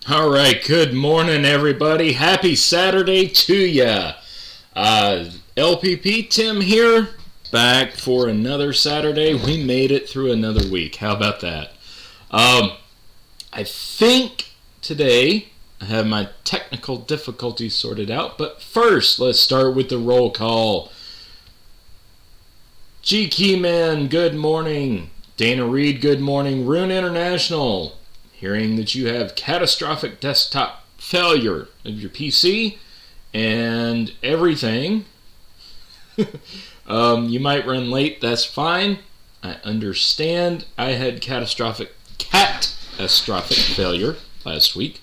All right, good morning, everybody. Happy Saturday to ya. LPP Tim here, back for another Saturday. We made it through another week. How about that? I think today I have my technical difficulties sorted out, but first, let's start with the roll call. G Keyman, good morning. Dana Reed, good morning. Rune International, hearing that you have catastrophic desktop failure of your PC and everything. You might run late, that's fine. I understand. I had catastrophic failure last week.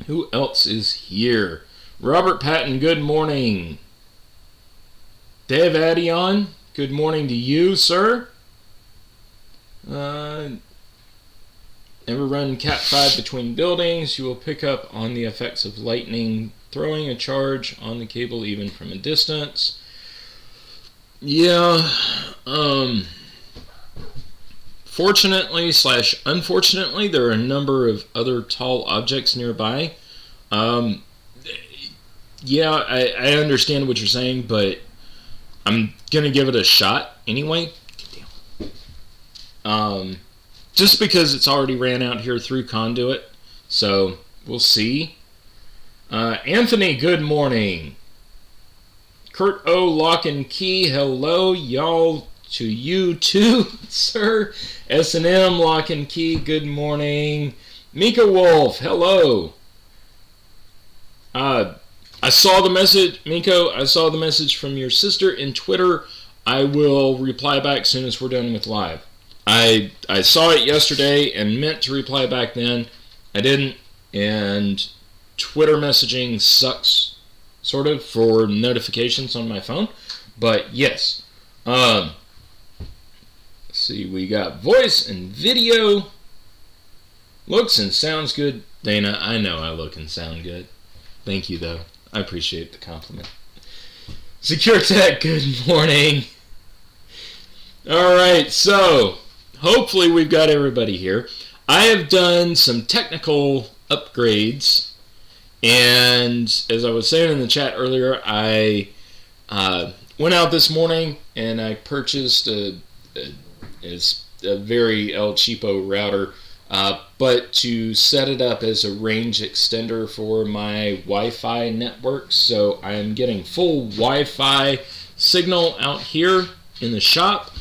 Who else is here? Robert Patton, good morning. Dave Addion, good morning to you, sir. Never run Cat 5 between buildings. You will pick up on the effects of lightning throwing a charge on the cable even from a distance. Yeah. Fortunately / unfortunately, there are a number of other tall objects nearby. Yeah, I understand what you're saying, but I'm going to give it a shot anyway. Just because it's already ran out here through conduit. So, we'll see. Anthony, good morning. Kurt O, Lock and Key, hello. Y'all to you too, sir. S&M, Lock and Key, good morning. Mika Wolf, hello. I saw the message, Miko, I saw the message from your sister in Twitter. I will reply back as soon as we're done with live. I saw it yesterday and meant to reply back then. I didn't, and Twitter messaging sucks, sort of, for notifications on my phone. But yes, let's see, we got voice and video. Looks and sounds good. Dana, I know I look and sound good. Thank you, though. I appreciate the compliment. Secure Tech, good morning. Alright, so hopefully we've got everybody here. I have done some technical upgrades, and as I was saying in the chat earlier, I went out this morning and I purchased a very El Cheapo router, but to set it up as a range extender for my Wi-Fi network, so I am getting full Wi-Fi signal out here in the shop.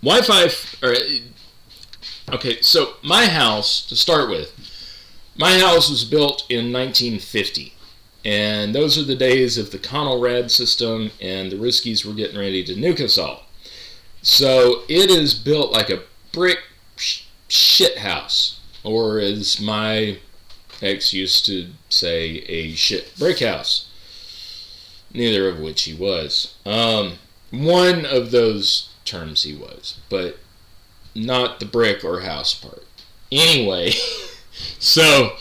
Wi-Fi, okay, so my house, to start with, my house was built in 1950, and those are the days of the Conelrad system, and the Riskies were getting ready to nuke us all. So it is built like a brick shit house, or as my ex used to say, a shit brick house. Neither of which he was. One of those terms he was, but not the brick or house part. Anyway, so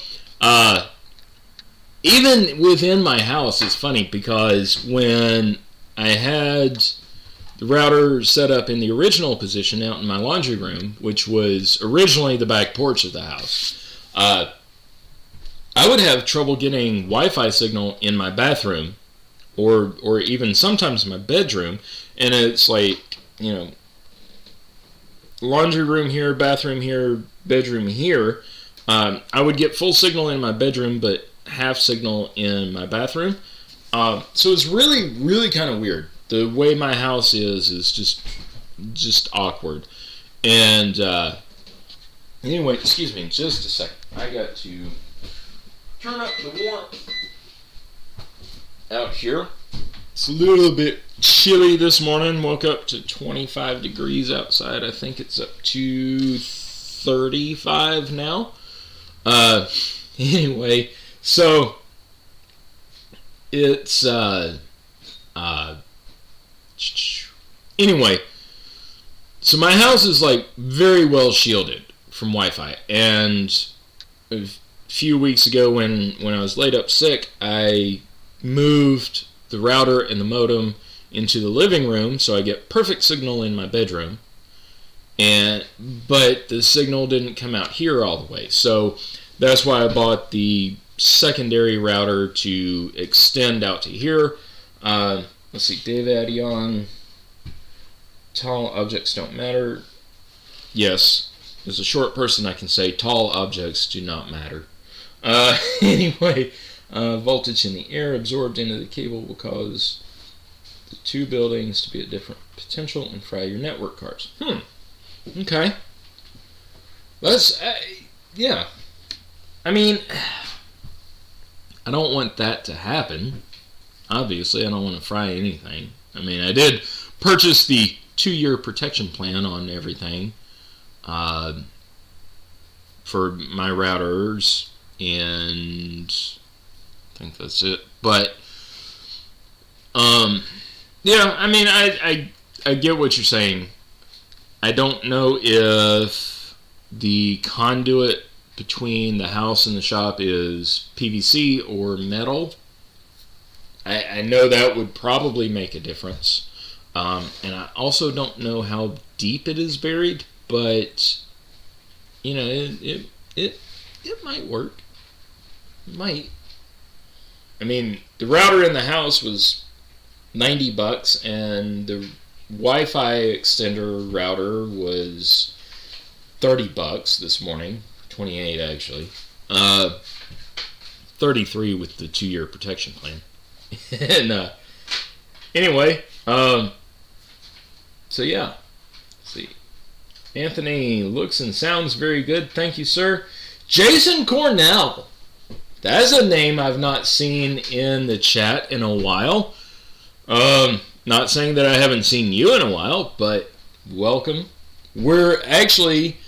even within my house, it's funny because when I had the router set up in the original position out in my laundry room, which was originally the back porch of the house, I would have trouble getting Wi-Fi signal in my bathroom, or even sometimes my bedroom, and it's like, you know, laundry room here, bathroom here, bedroom here. I would get full signal in my bedroom, but half signal in my bathroom. So it's really, really kind of weird. The way my house is just awkward. And anyway, excuse me, just a second. I got to turn up the warmth out here. It's a little bit chilly this morning. Woke up to 25 degrees outside. I think it's up to 35 now. Anyway, so it's anyway, so my house is like very well shielded from Wi-Fi, and a few weeks ago when I was laid up sick, I moved the router and the modem into the living room, so I get perfect signal in my bedroom. but the signal didn't come out here all the way. So that's why I bought the secondary router to extend out to here. Let's see, Dave Adion, tall objects don't matter. Yes, as a short person I can say tall objects do not matter. Anyway, voltage in the air absorbed into the cable will cause the two buildings to be at different potential and fry your network cards. Okay. Let's, yeah. I mean, I don't want that to happen. Obviously, I don't want to fry anything. I mean, I did purchase the 2-year protection plan on everything for my routers, and I think that's it. But, yeah, I mean, I get what you're saying. I don't know if the conduit between the house and the shop is PVC or metal. I know that would probably make a difference. And I also don't know how deep it is buried, but, you know, it might work. It might. I mean, the router in the house was $90, and the Wi-Fi extender router was $30 this morning. 28 actually. 33 with the 2-year protection plan. And anyway, so yeah. Let's see. Anthony looks and sounds very good. Thank you, sir. Jason Cornell. That's a name I've not seen in the chat in a while. Not saying that I haven't seen you in a while, but welcome. We're actually...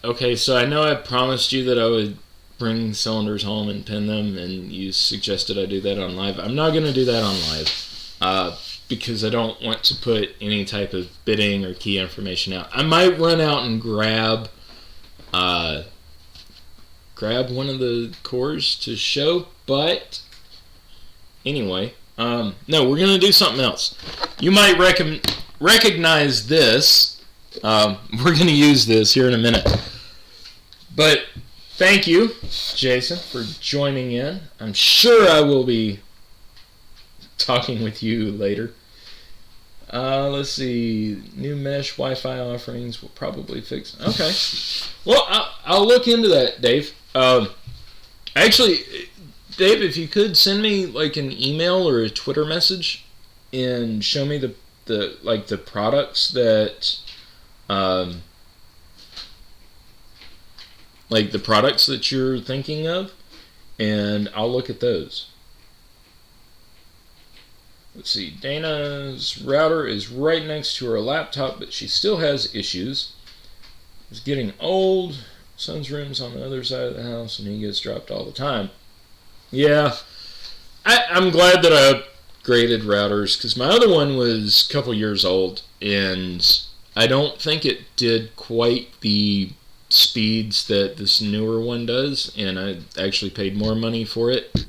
Okay, so I know I promised you that I would bring cylinders home and pin them, and you suggested I do that on live. I'm not going to do that on live, because I don't want to put any type of bidding or key information out. I might run out and grab one of the cores to show, but anyway, no, we're going to do something else. You might recognize this. We're going to use this here in a minute. But thank you, Jason, for joining in. I'm sure I will be talking with you later. Let's see. New mesh Wi-Fi offerings will probably fix. Okay. Well, I'll look into that, Dave. Actually, Dave, if you could send me like an email or a Twitter message and show me the products that like the products that you're thinking of, and I'll look at those. Let's see. Dana's router is right next to her laptop, but she still has issues. It's getting old. Son's room's on the other side of the house, and he gets dropped all the time. Yeah, I'm glad that I upgraded routers, because my other one was a couple years old, and I don't think it did quite the speeds that this newer one does, and I actually paid more money for it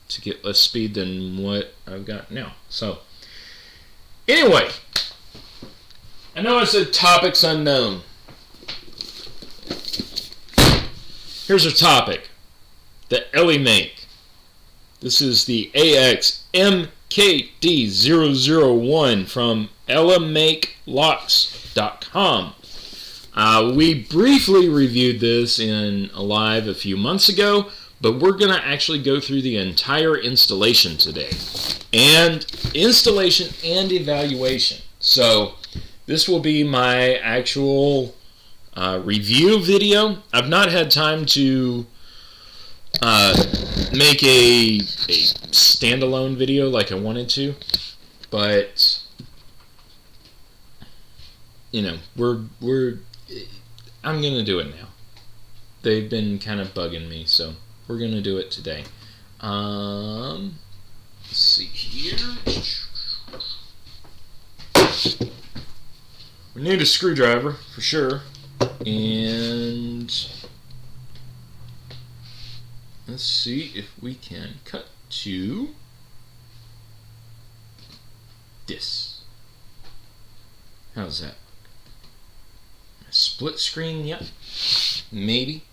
to get less speed than what I've got now. So, anyway, I know I said topics unknown. Here's our topic that Ellie make. This is the AXMKD001 from ellamakelocks.com. We briefly reviewed this in a live a few months ago, but we're going to actually go through the entire installation today. And installation and evaluation. So this will be my actual review video. I've not had time to make a standalone video like I wanted to, but you know, I'm gonna do it now. They've been kind of bugging me, so we're gonna do it today. Let's see here. We need a screwdriver for sure, and let's see if we can cut to this. How's that? Split screen, yep. Maybe.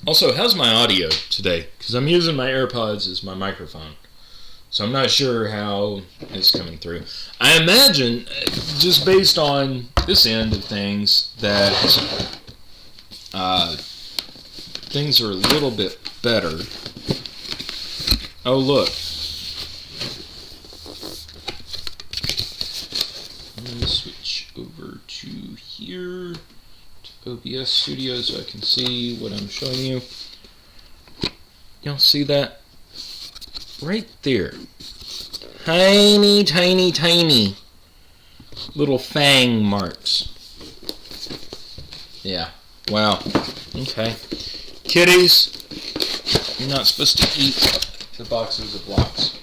Also, how's my audio today? Because I'm using my AirPods as my microphone. So I'm not sure how it's coming through. I imagine, just based on this end of things, that things are a little bit better. Oh, look. Let me switch over to here, to OBS Studio, so I can see what I'm showing you. Y'all see that? Right there. Tiny, tiny, tiny little fang marks. Yeah. Wow. Okay. Kitties, you're not supposed to eat the boxes of blocks.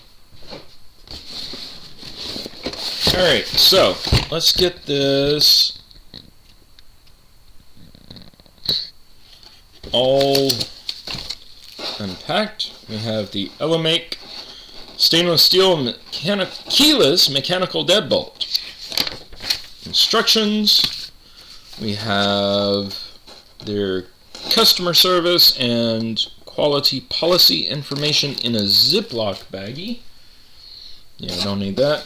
Alright, so let's get this all unpacked. We have the Elamake stainless steel keyless mechanical deadbolt. Instructions. We have their customer service and quality policy information in a Ziploc baggie. Yeah, I don't need that.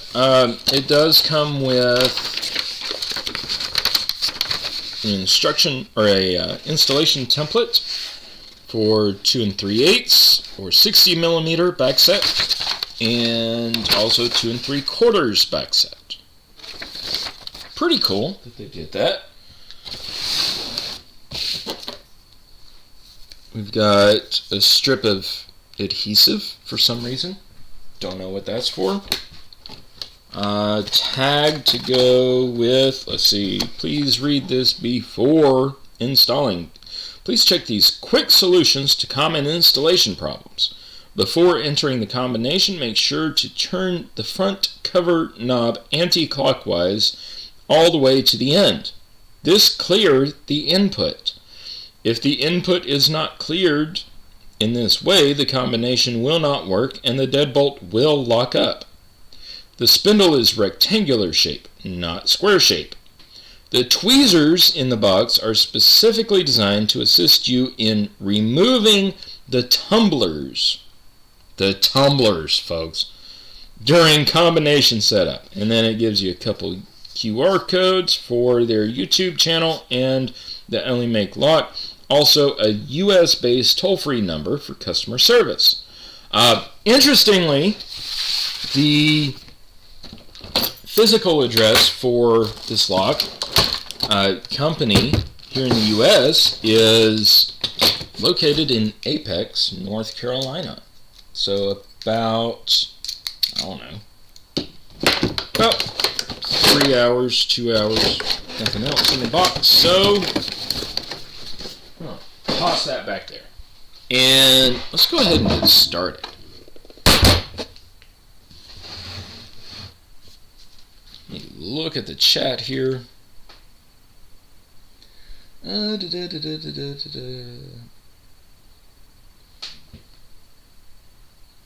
It does come with an instruction or a installation template for 2 3/8 or 60 millimeter back set, and also 2 3/4 back set. Pretty cool that they did that. We've got a strip of adhesive for some reason. Don't know what that's for. Tag to go with, let's see, please read this before installing. Please check these quick solutions to common installation problems. Before entering the combination, make sure to turn the front cover knob anti-clockwise all the way to the end. This clears the input. If the input is not cleared in this way, the combination will not work and the deadbolt will lock up. The spindle is rectangular shape, not square shape. The tweezers in the box are specifically designed to assist you in removing the tumblers. The tumblers, folks, during combination setup. And then it gives you a couple QR codes for their YouTube channel and the Elamake lock. Also, a US-based toll-free number for customer service. Interestingly, the physical address for this lock company here in the US is located in Apex, North Carolina. So about, I don't know, about 3 hours, 2 hours, nothing else in the box. So toss that back there. And let's go ahead and get started. Let me look at the chat here.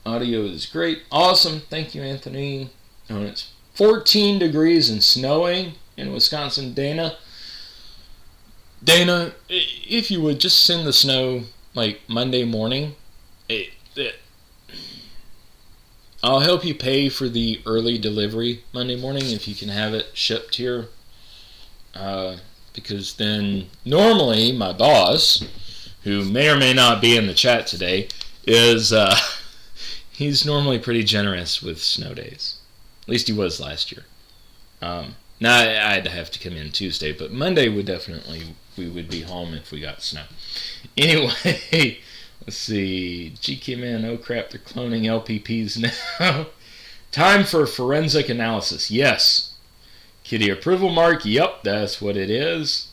Audio is great. Awesome. Thank you, Anthony. Oh, it's 14 degrees and snowing in Wisconsin. Dana, if you would just send the snow like Monday morning, I'll help you pay for the early delivery Monday morning if you can have it shipped here. Because then normally my boss, who may or may not be in the chat today, is he's normally pretty generous with snow days. At least he was last year. Now I'd have to come in Tuesday, but Monday we would be home if we got snow. Anyway, let's see. GK Man, oh crap, they're cloning LPPs now. Time for forensic analysis. Yes. Kitty approval mark. Yep, that's what it is.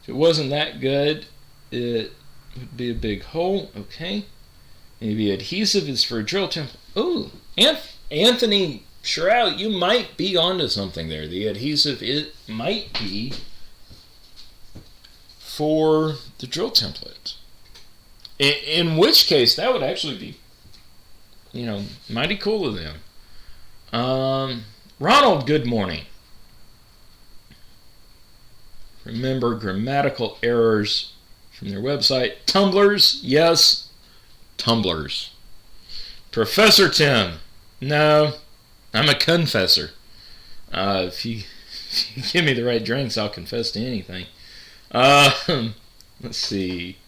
If it wasn't that good, it would be a big hole. Okay. Maybe adhesive is for a drill template. Oh, Anthony Sherrill, you might be onto something there. The adhesive, it might be for the drill template. In which case, that would actually be, mighty cool of them. Ronald, good morning. Remember grammatical errors from their website. Tumblers, yes, tumblers. Professor Tim, no, I'm a confessor. If you give me the right drinks, I'll confess to anything. Let's see.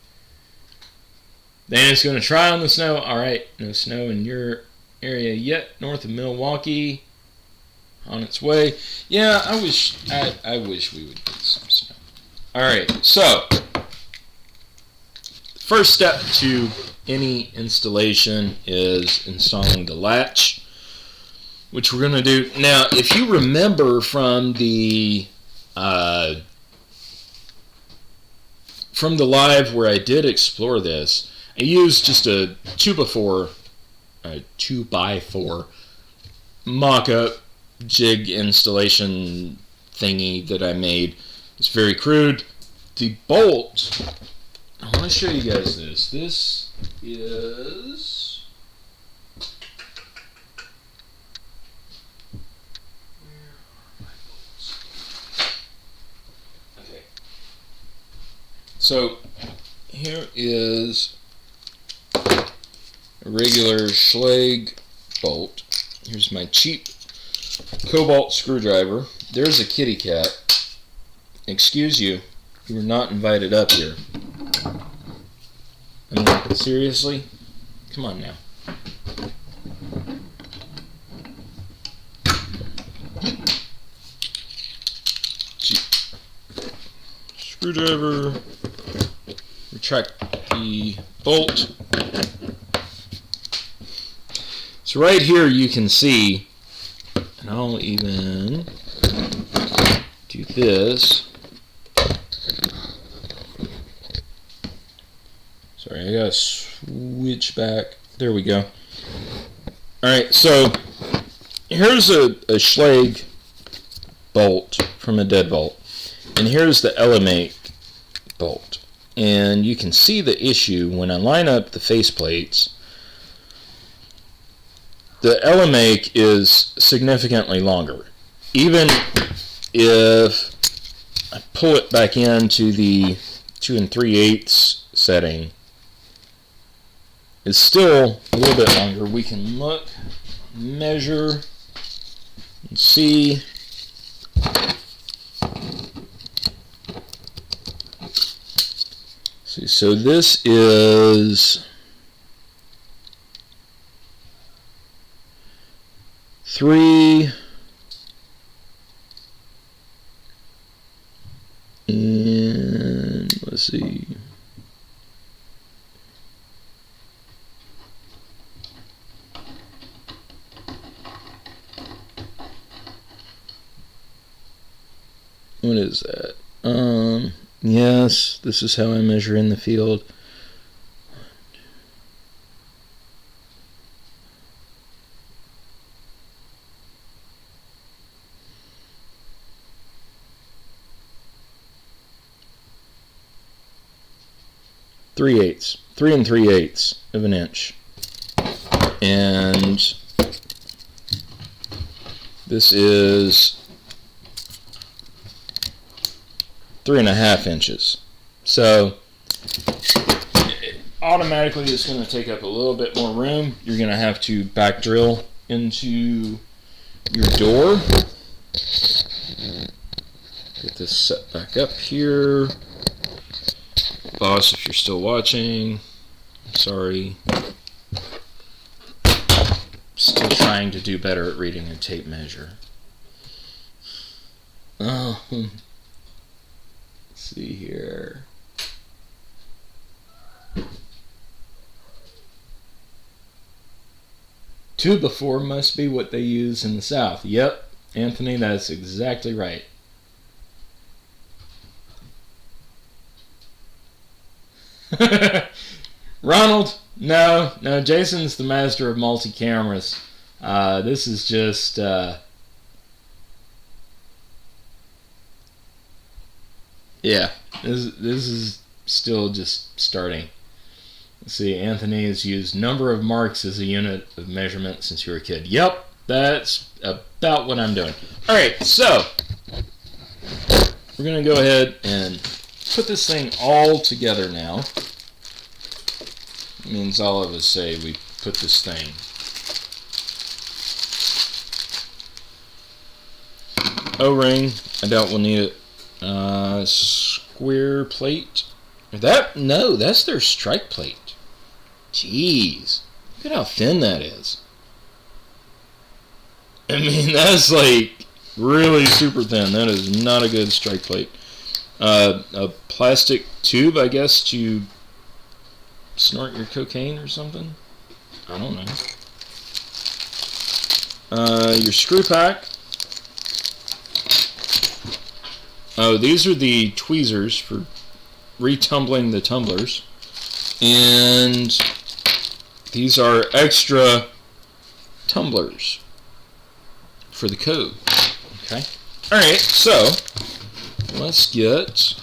Dana's going to try on the snow. All right, no snow in your area yet. North of Milwaukee, on its way. Yeah, I wish we would get some snow. All right, so first step to any installation is installing the latch, which we're going to do. Now, if you remember from the live where I did explore this, I used just a 2x4 mock-up jig installation thingy that I made. It's very crude. The bolt, I want to show you guys this. This is... Okay. So, here is a regular Schlage bolt. Here's my cheap cobalt screwdriver. There's a kitty cat. Excuse you, you were not invited up here. I mean, seriously? Come on now. Cheap screwdriver. Retract the bolt. So right here you can see, and I'll even do this. Sorry, I gotta switch back. There we go. Alright, so here's a Schlage bolt from a deadbolt, and here's the LMA bolt. And you can see the issue when I line up the faceplates. The LMA is significantly longer. Even if I pull it back into the 2 3/8 setting, it's still a little bit longer. We can look, measure, and see. See, so this is 3 and let's see. What is that? Yes, this is how I measure in the field. 3/8, 3 3/8 of an inch, and this is 3.5 inches. So automatically it's going to take up a little bit more room. You're going to have to back drill into your door. Get this set back up here. Boss, if you're still watching, I'm sorry. Still trying to do better at reading a tape measure. Let's see here. Two before must be what they use in the South. Yep, Anthony, that's exactly right. Ronald, no, Jason's the master of multi-cameras. This is just, yeah, this is still just starting. Let's see, Anthony has used number of marks as a unit of measurement since you were a kid. Yep, that's about about what I'm doing. Alright, so we're going to go ahead and put this thing all together now. It means all of us say we put this thing. O-ring, I doubt we'll need it. Square plate. No, that's their strike plate. Jeez. Look at how thin that is. I mean, that's like really super thin. That is not a good strike plate. A plastic tube, I guess, to snort your cocaine or something. I don't know. Your screw pack. Oh, these are the tweezers for retumbling the tumblers. And these are extra tumblers for the code. Okay. Alright, so let's get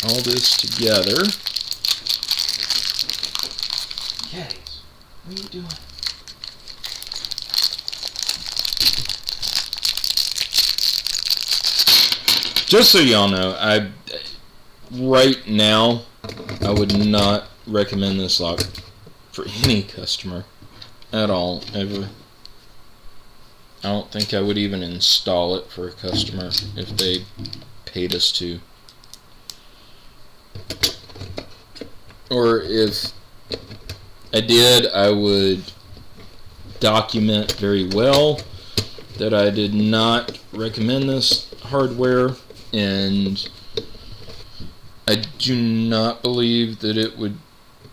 all this together. Caddies, what are you doing? Just so y'all know, right now, I would not recommend this lock for any customer at all, ever. I don't think I would even install it for a customer if they paid us to. Or if I did, I would document very well that I did not recommend this hardware, and I do not believe that it would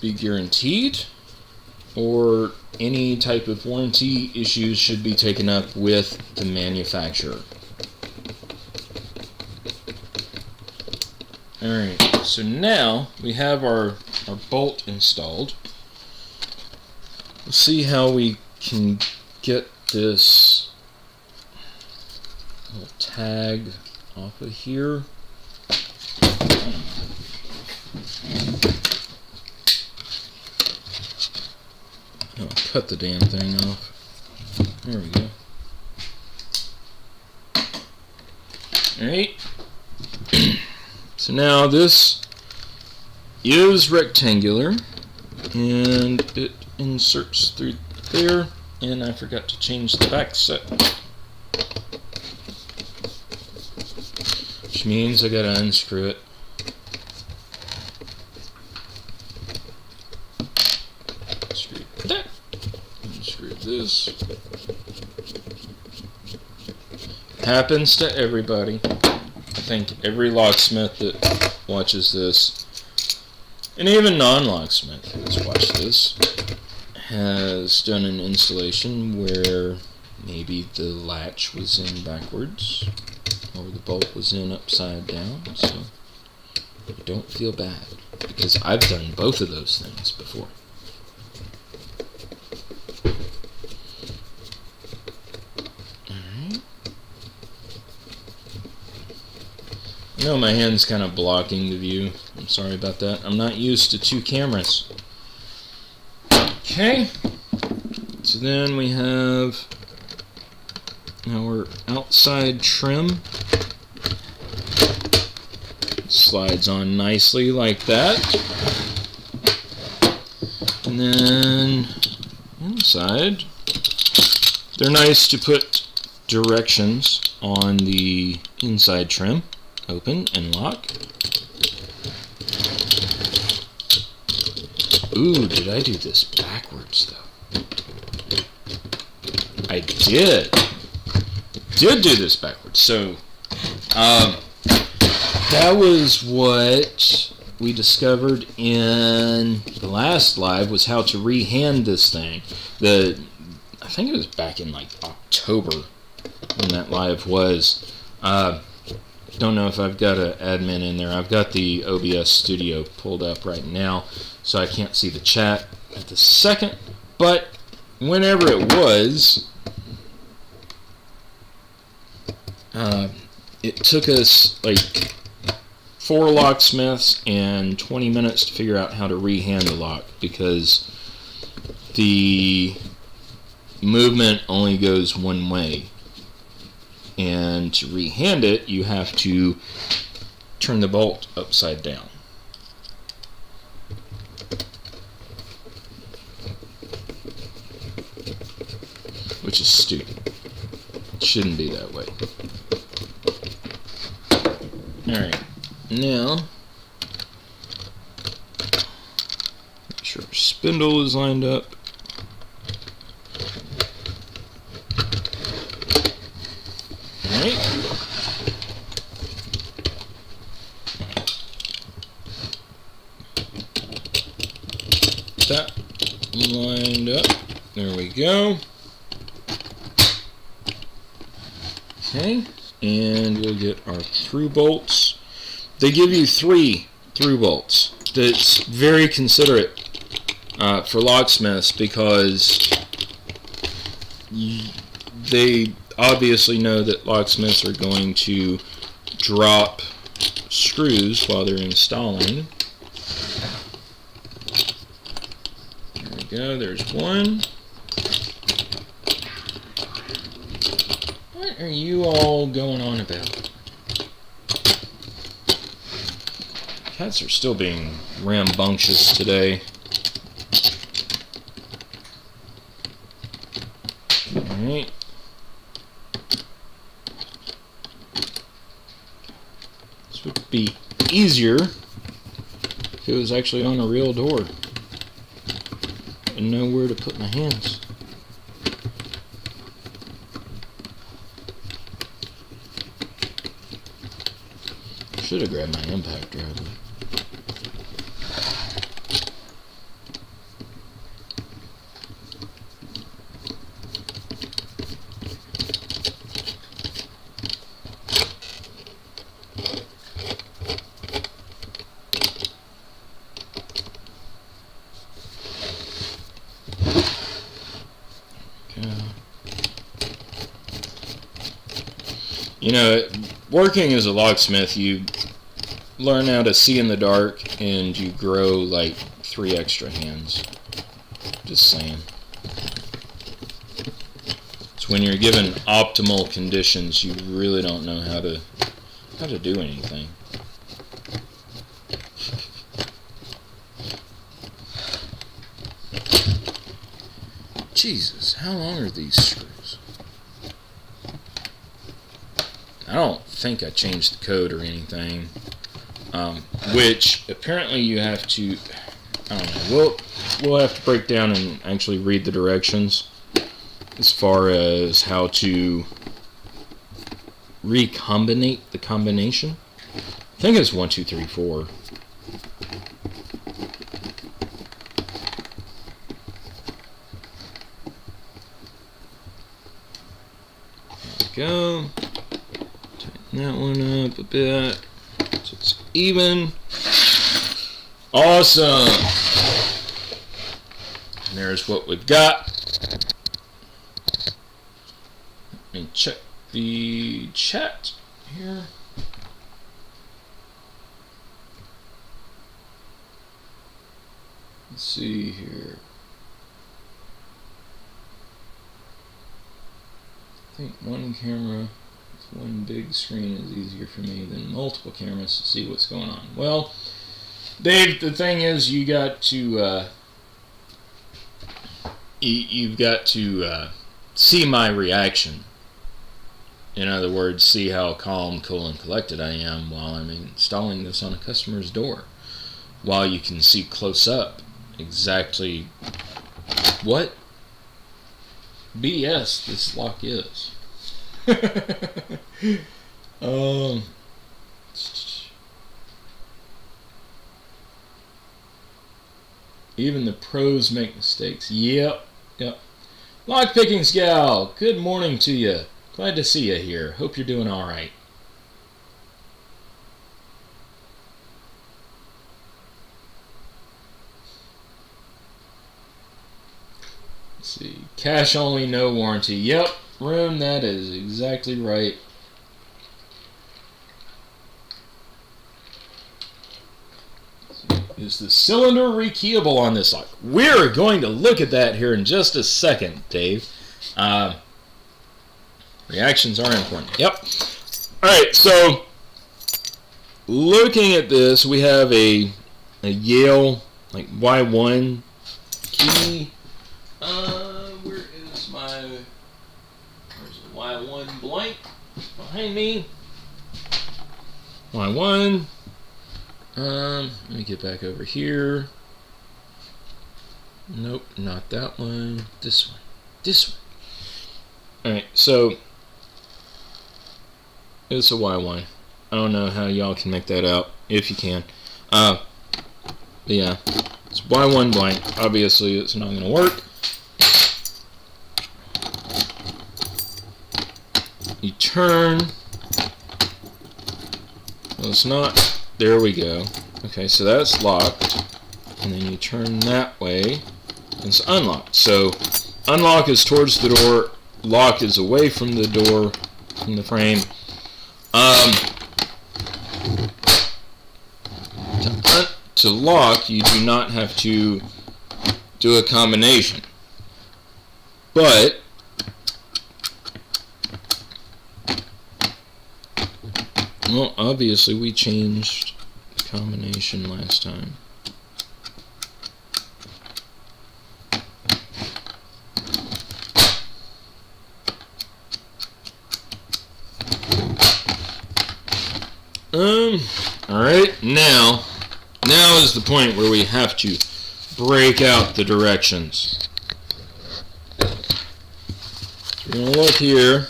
be guaranteed, or any type of warranty issues should be taken up with the manufacturer. Alright, so now we have our bolt installed. Let's see how we can get this little tag off of here. I'll cut the damn thing off. There we go. Alright. So now this is rectangular, and it inserts through there, and I forgot to change the back set, which means I gotta unscrew it. Unscrew that. Unscrew this. Happens to everybody. I think every locksmith that watches this, and even non-locksmith who has watched this, has done an installation where maybe the latch was in backwards or the bolt was in upside down. So don't feel bad, because I've done both of those things before. Alright. I know my hand's kind of blocking the view. I'm sorry about that. I'm not used to two cameras. Okay. So then we have our outside trim. Slides on nicely like that. And then inside, they're nice to put directions on the inside trim. Open and lock. Ooh, did I do this backwards though? I did do this backwards. So that was what we discovered in the last live, was how to rehand this thing. I think it was back in like October when that live was. Don't know if I've got an admin in there. I've got the OBS studio pulled up right now, so I can't see the chat at the second, but whenever it was, it took us like 4 locksmiths and 20 minutes to figure out how to rehand the lock, because the movement only goes one way. And to rehand it, you have to turn the bolt upside down. Which is stupid. It shouldn't be that way. Alright, now make sure our spindle is lined up. Alright. That lined up. There we go. Okay, and we'll get our through bolts. They give you 3 through bolts. That's very considerate for locksmiths, because they obviously know that locksmiths are going to drop screws while they're installing. There we go, there's one. What are you all going on about? Cats are still being rambunctious today. Alright. This would be easier if it was actually on a real door and know where to put my hands. Should have grabbed my impact driver. You know, working as a locksmith, you learn how to see in the dark, and you grow like 3 extra hands. Just saying. It's when you're given optimal conditions, you really don't know how to do anything. Jesus, how long are these screws? I don't think I changed the code or anything. Which apparently you have to, I don't know, we'll have to break down and actually read the directions as far as how to recombinate the combination. I think it's 1, 2, 3, 4. There we go. Tighten that one up a bit so it's even. Awesome. And there's what we've got. Let me check the chat here. Let's see here. I think one camera with one big screen is easier for me than multiple cameras to see what's going on. Well, Dave, the thing is, you got to you've got to see my reaction. In other words, see how calm, cool, and collected I am while I'm installing this on a customer's door. While you can see close up exactly what BS this lock is. Even the pros make mistakes. Yep. Lockpicking Scout, good morning to you. Glad to see you here. Hope you're doing alright. Let's see. Cash only, no warranty. Yep, Rune, that is exactly right. Is the cylinder rekeyable on this lock? We're going to look at that here in just a second, Dave. Reactions are important. Yep. Alright, so looking at this, we have a Yale like Y1 key. Where's the Y1 blank behind me? Y1. Let me get back over here. Nope, not that one. This one. This one. Alright, so it's a Y1. I don't know how y'all can make that out, if you can. But yeah, it's Y1 blank. Obviously, it's not going to work. You turn. Well, it's not. There we go. Okay, so that's locked. And then you turn that way. And it's unlocked. So, unlock is towards the door. Lock is away from the door, from the frame. To lock, you do not have to do a combination. But well, obviously we changed the combination last time. Alright, now is the point where we have to break out the directions. So we're going to look here.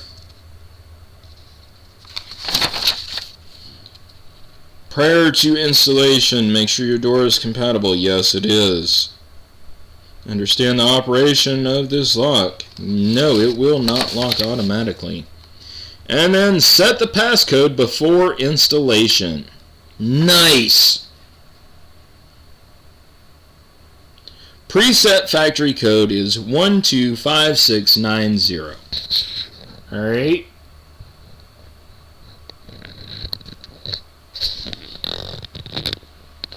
Prior to installation, make sure your door is compatible. Yes, it is. Understand the operation of this lock. No, it will not lock automatically. And then set the passcode before installation. Nice! Preset factory code is 125690. Alright.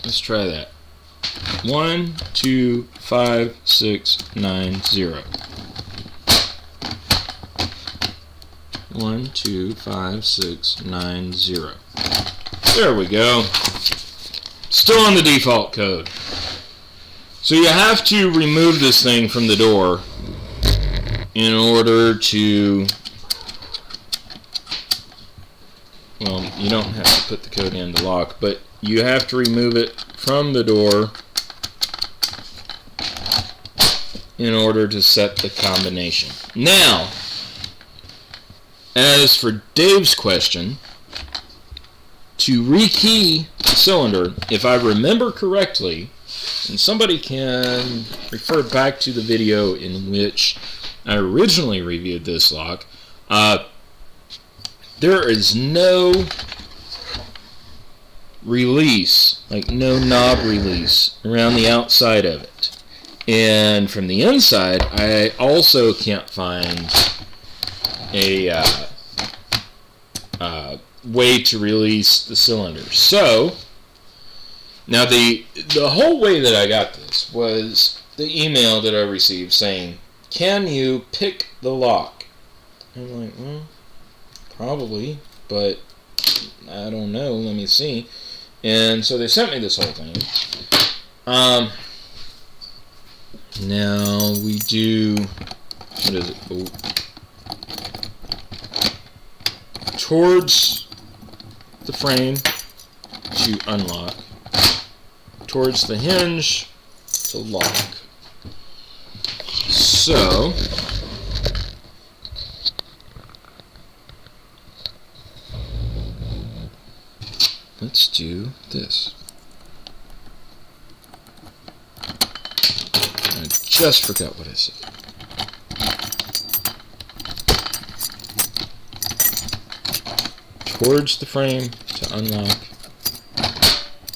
Let's try that. 125690. 125690. There we go. Still on the default code. So you have to remove this thing from the door in order to, well, you don't have to put the code in to lock, but you have to remove it from the door in order to set the combination. Now, as for Dave's question, to rekey the cylinder, if I remember correctly, and somebody can refer back to the video in which I originally reviewed this lock, there is no release, like no knob release around the outside of it. And from the inside, I also can't find a way to release the cylinder. So now the whole way that I got this was the email that I received saying, "Can you pick the lock?" I'm like, well, probably, but I don't know. Let me see. And so they sent me this whole thing. Now we do, what is it? Oh. Towards the frame to unlock. Towards the hinge to lock. So let's do this. I just forgot what I said. Towards the frame to unlock.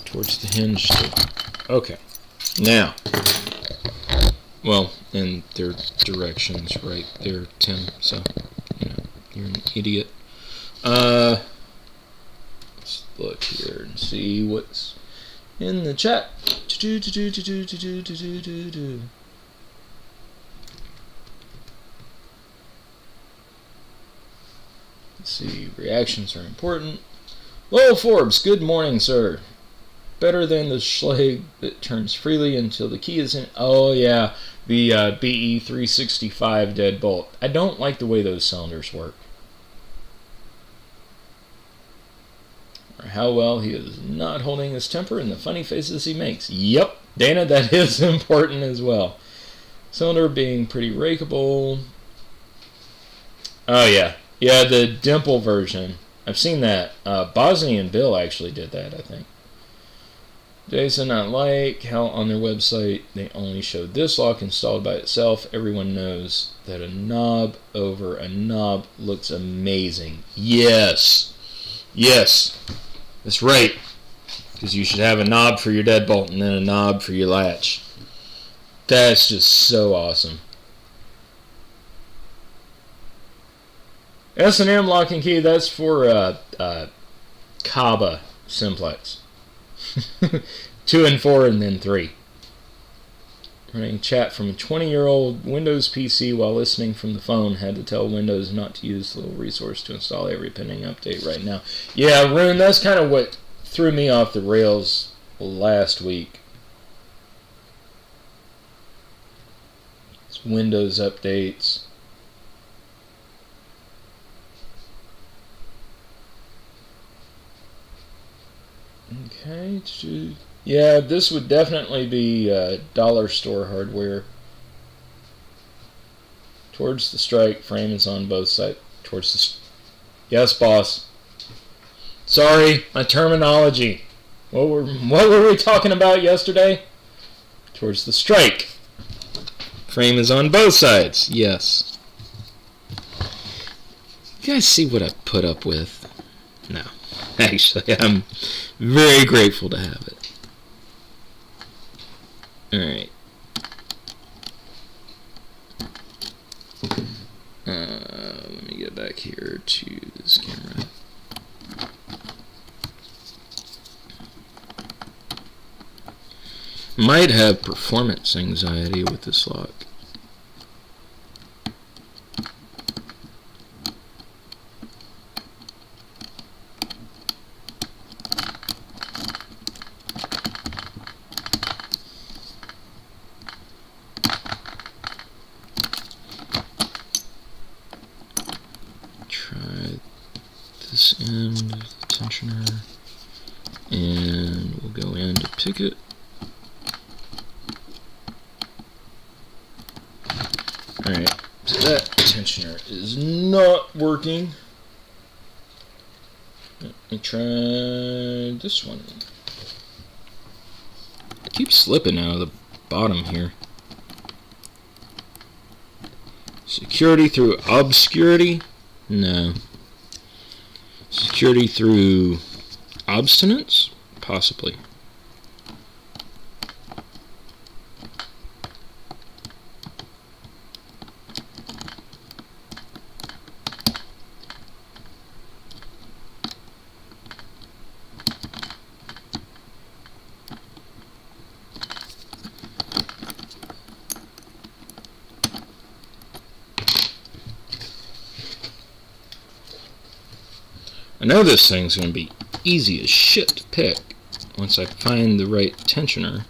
Towards the hinge to... Okay. Now. Well, and their directions right there, Tim. So, you know, you're an idiot. Let's look here and see what's in the chat. Let's see, reactions are important. Lowell Forbes, good morning, sir. Better than the Schlage that turns freely until the key is in. Oh, yeah, the BE 365 deadbolt. I don't like the way those cylinders work. Or how well he is not holding his temper and the funny faces he makes. Yep, Dana, that is important as well. Cylinder being pretty rakeable. Oh, yeah. Yeah, the dimple version. I've seen that. Bosnia and Bill actually did that, I think. Jason, I like how on their website they only showed this lock installed by itself. Everyone knows that a knob over a knob looks amazing. Yes. Yes. That's right. Because you should have a knob for your deadbolt and then a knob for your latch. That's just so awesome. S&M lock and key, that's for Kaba simplex. 2 and 4 and then 3. Running chat from a 20-year-old Windows PC while listening from the phone. Had to tell Windows not to use the little resource to install every pending update right now. Yeah, Rune, that's kind of what threw me off the rails last week. It's Windows updates. Okay, yeah, this would definitely be dollar store hardware. Towards the strike, frame is on both sides. Towards the... Yes, boss. Sorry, my terminology. What were we talking about yesterday? Towards the strike. Frame is on both sides. Yes. You guys see what I put up with? No. Actually, I'm very grateful to have it. Alright. Let me get back here to this camera. Might have performance anxiety with this lock. This end of the tensioner, and we'll go in to pick it. Alright, so that tensioner is not working. Let me try this one. I keep slipping out of the bottom here. Security through obscurity? No. Security through obstinance? Possibly. I know this thing's going to be easy as shit to pick once I find the right tensioner.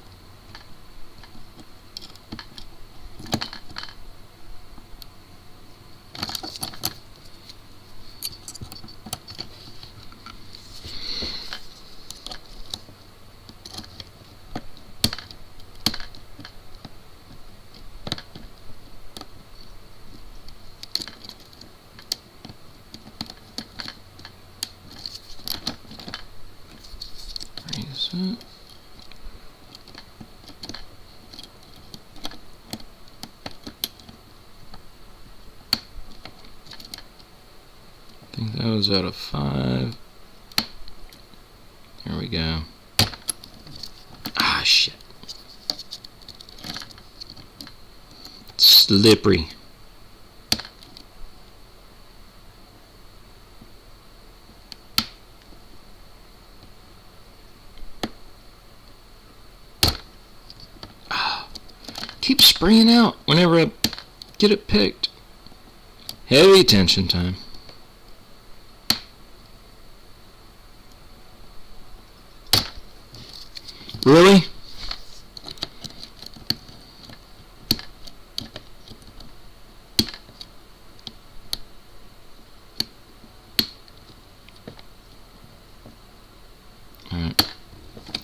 I think that was out of 5. There we go. Ah, shit. Slippery. Keep spraying out whenever I get it picked. Heavy tension time.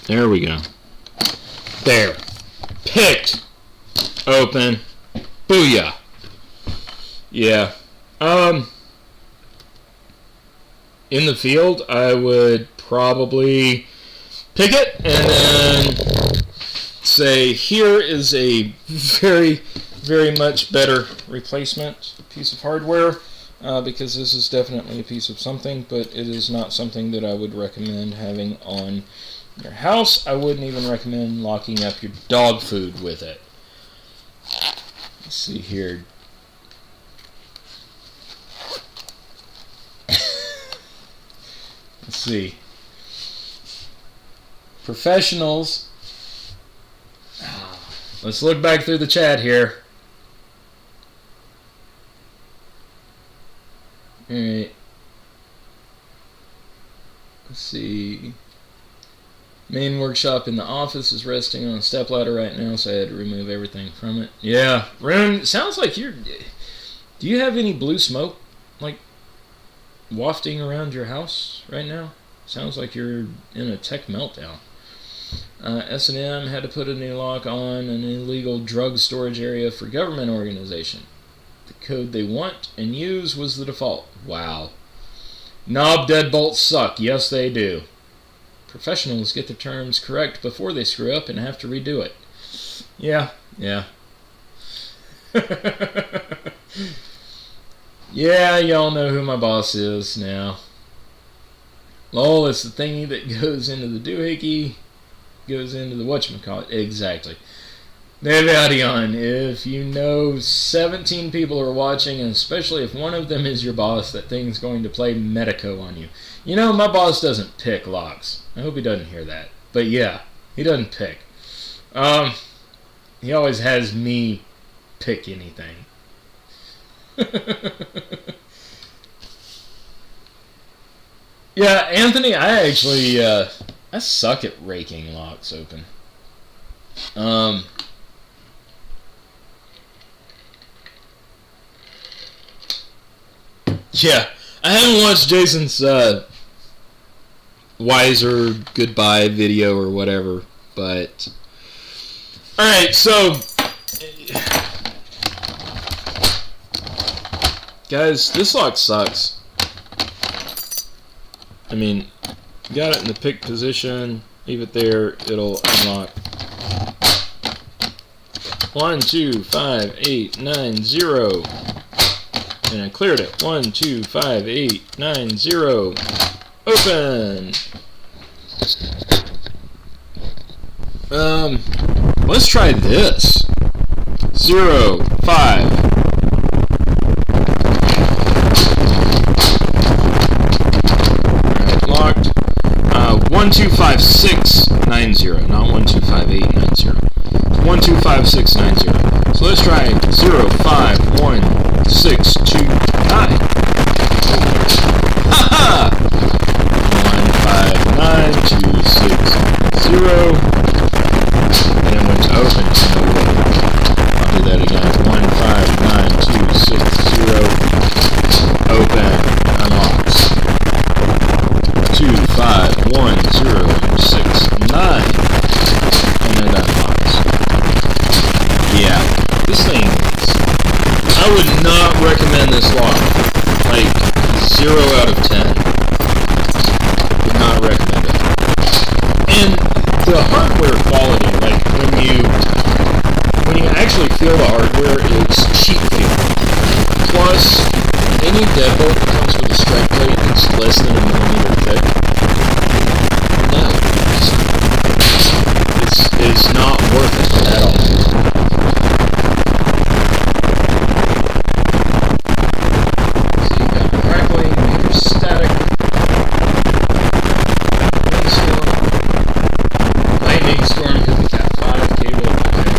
There we go. There. Picked. Open. Booyah. Yeah. In the field, I would probably pick it and then say, here is a very, very much better replacement piece of hardware, because this is definitely a piece of something, but it is not something that I would recommend having on your house. I wouldn't even recommend locking up your dog food with it. Let's see here. Let's see. Professionals. Let's look back through the chat here. Alright. Let's see. Main workshop in the office is resting on a stepladder right now, so I had to remove everything from it. Yeah. Rune, sounds like you're... Do you have any blue smoke, like, wafting around your house right now? Sounds like you're in a tech meltdown. S&M had to put a new lock on an illegal drug storage area for government organization. The code they want and use was the default. Wow. Knob deadbolts suck. Yes, they do. Professionals get the terms correct before they screw up and have to redo it. Yeah. Yeah, y'all know who my boss is now. Lol, it's the thingy that goes into the doohickey, goes into the whatchamacallit. Exactly. Nevadion, if you know 17 people are watching, and especially if one of them is your boss, that thing's going to play Medico on you. You know, my boss doesn't pick locks. I hope he doesn't hear that. But yeah, he doesn't pick. He always has me pick anything. Yeah, Anthony, I actually, I suck at raking locks open. Yeah, I haven't watched Jason's, Wiser Goodbye video or whatever, but... Alright, so... Guys, this lock sucks. I mean, you got it in the pick position, leave it there, it'll unlock. 1, 2, 5, 8, 9, 0. And I cleared it. 1, 2, 5, 8, 9, 0. Open! Let's try this. 0, 5. Locked. 125690, not 125890. 125690. So let's try 051629. Haha! 159260. And then when it's open, I'll do that again. 159260. Open. Unlocks. 251069. And it unlocks. Yeah. This thing is... I would not recommend this lock. Like, 0 out of 10. Would not recommend it. And the hardware quality, like, when you actually feel the hardware, it's cheap feel. Plus, any deadbolt that comes with a strike plate that's less than a millimeter thick, no, it's not worth it at all. So you got crackling, meter static, windstorm, lightning storm because the Cat 5 cable. Okay.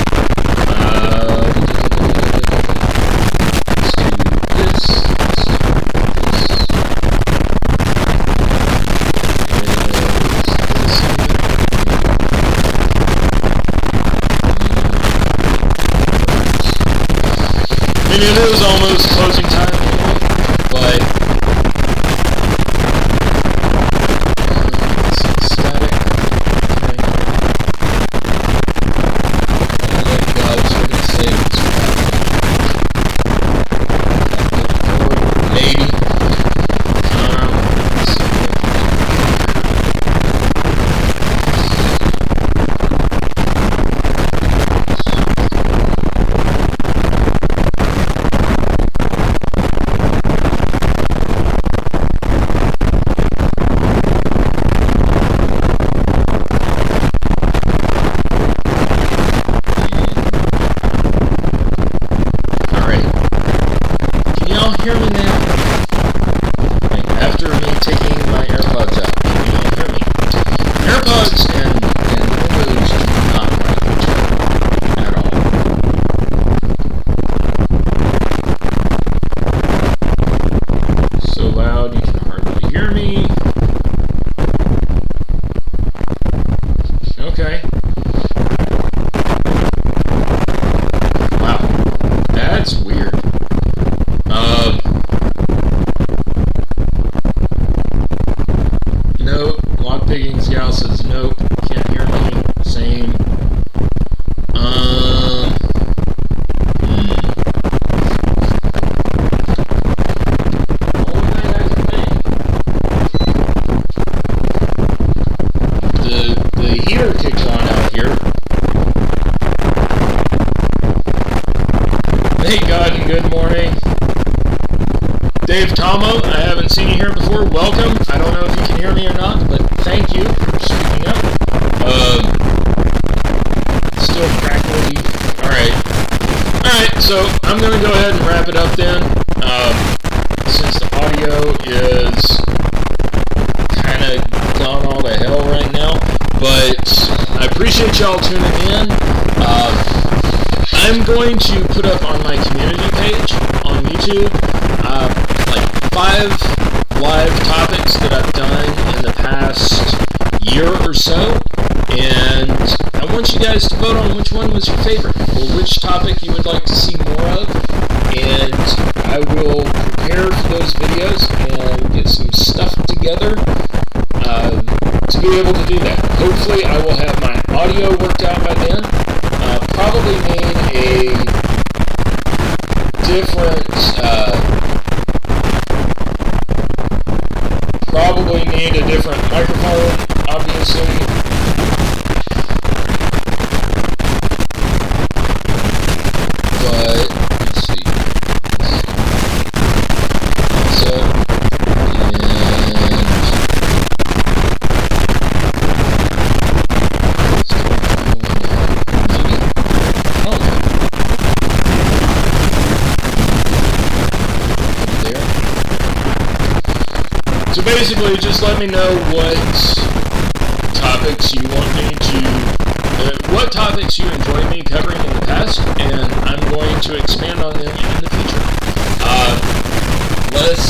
Dave Tomo, I haven't seen you here before. Welcome. I don't know if you can hear me or not, but thank you for speaking up. Still crackly. Alright, so I'm going to go ahead and wrap it up then. Since the audio is kind of gone all to hell right now. But I appreciate y'all tuning in. I'm going to put up on my community page on YouTube like 5 live topics that I've done in the past year or so, and I want you guys to vote on which one was your favorite, or which topic you would like to see more of, and I will prepare for those videos and get some stuff together to be able to do that. Hopefully I will have my audio worked out by then. Probably need a different, microphone, obviously. But, let's see. So, So basically, just let me know what topics you want me to, what topics you enjoy me covering in the past, and I'm going to expand on them in the future. Let's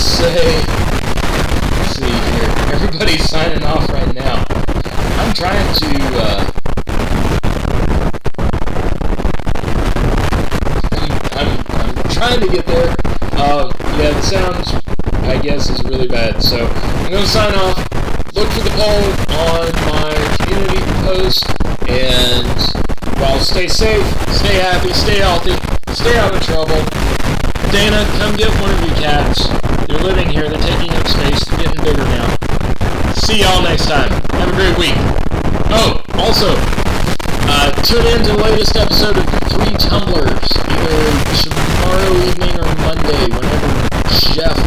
see here, everybody's signing off right now. I'm trying to, I'm trying to get there. Yeah, the sounds, I guess, is really bad. So I'm going to sign off. Look for the poll on my community post, and well, stay safe, stay happy, stay healthy, stay out of trouble. Dana, come get one of your cats. They're living here. They're taking up space. They're getting bigger now. See y'all next time. Have a great week. Oh, also, tune in to the latest episode of 3 Tumblers, either tomorrow evening or Monday, whenever Jeff